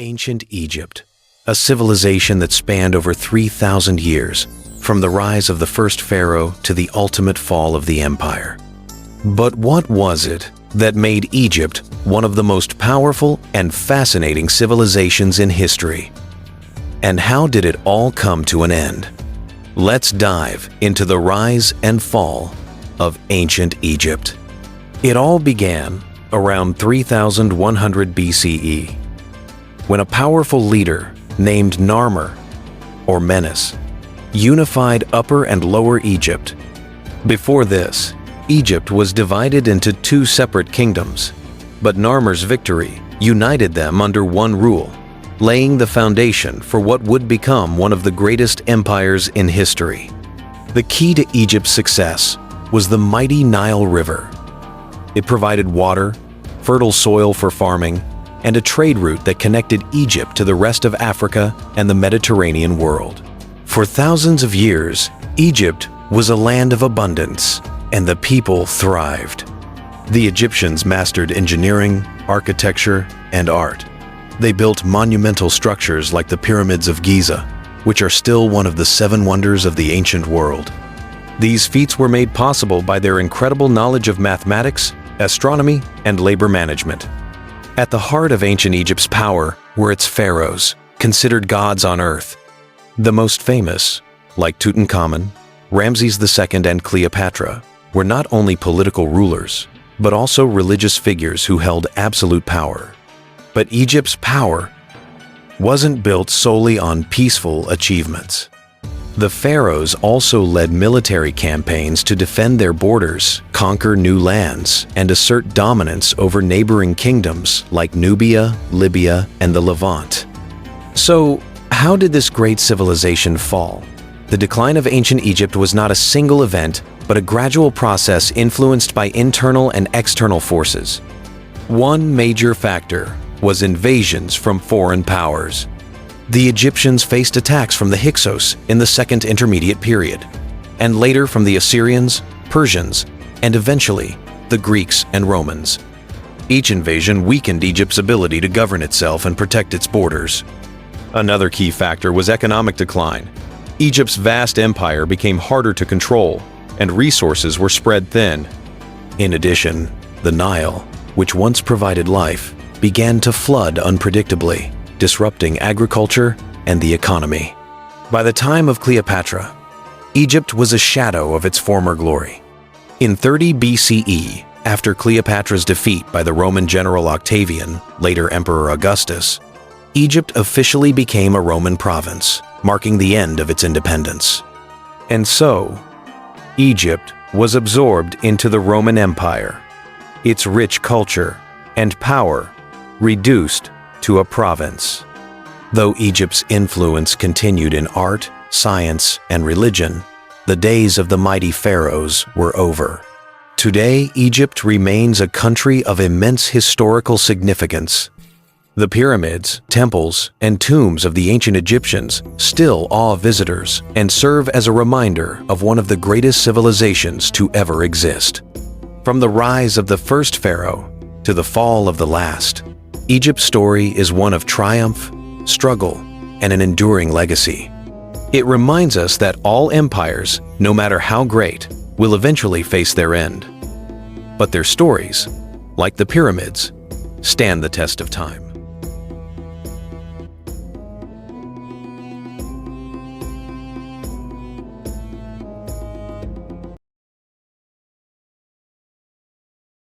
Ancient Egypt, a civilization that spanned over 3,000 years, from the rise of the first pharaoh to the ultimate fall of the empire. But what was it that made Egypt one of the most powerful and fascinating civilizations in history? And how did it all come to an end? Let's dive into the rise and fall of ancient Egypt. It all began around 3100 BCE, when a powerful leader named Narmer, or Menes, unified Upper and Lower Egypt. Before this, Egypt was divided into two separate kingdoms, but Narmer's victory united them under one rule, laying the foundation for what would become one of the greatest empires in history. The key to Egypt's success was the mighty Nile River. It provided water, fertile soil for farming, and a trade route that connected Egypt to the rest of Africa and the Mediterranean world. For thousands of years, Egypt was a land of abundance, and the people thrived. The Egyptians mastered engineering, architecture, and art. They built monumental structures like the pyramids of Giza, which are still one of the 7 wonders of the ancient world. These feats were made possible by their incredible knowledge of mathematics, astronomy, and labor management. At the heart of ancient Egypt's power were its pharaohs, considered gods on earth. The most famous, like Tutankhamun, Ramses II, and Cleopatra, were not only political rulers, but also religious figures who held absolute power. But Egypt's power wasn't built solely on peaceful achievements. The pharaohs also led military campaigns to defend their borders, conquer new lands, and assert dominance over neighboring kingdoms like Nubia, Libya, and the Levant. So, how did this great civilization fall? The decline of ancient Egypt was not a single event, but a gradual process influenced by internal and external forces. One major factor was invasions from foreign powers. The Egyptians faced attacks from the Hyksos in the Second Intermediate Period, and later from the Assyrians, Persians, and eventually the Greeks and Romans. Each invasion weakened Egypt's ability to govern itself and protect its borders. Another key factor was economic decline. Egypt's vast empire became harder to control, and resources were spread thin. In addition, the Nile, which once provided life, began to flood unpredictably, disrupting agriculture and the economy. By the time of Cleopatra, Egypt was a shadow of its former glory. In 30 BCE, after Cleopatra's defeat by the Roman general Octavian, later Emperor Augustus, Egypt officially became a Roman province, marking the end of its independence. And so, Egypt was absorbed into the Roman Empire, its rich culture and power reduced to a province. Though Egypt's influence continued in art, science, and religion, the days of the mighty pharaohs were over. Today, Egypt remains a country of immense historical significance. The pyramids, temples, and tombs of the ancient Egyptians still awe visitors and serve as a reminder of one of the greatest civilizations to ever exist. From the rise of the first pharaoh to the fall of the last, Egypt's story is one of triumph, struggle, and an enduring legacy. It reminds us that all empires, no matter how great, will eventually face their end. But their stories, like the pyramids, stand the test of time.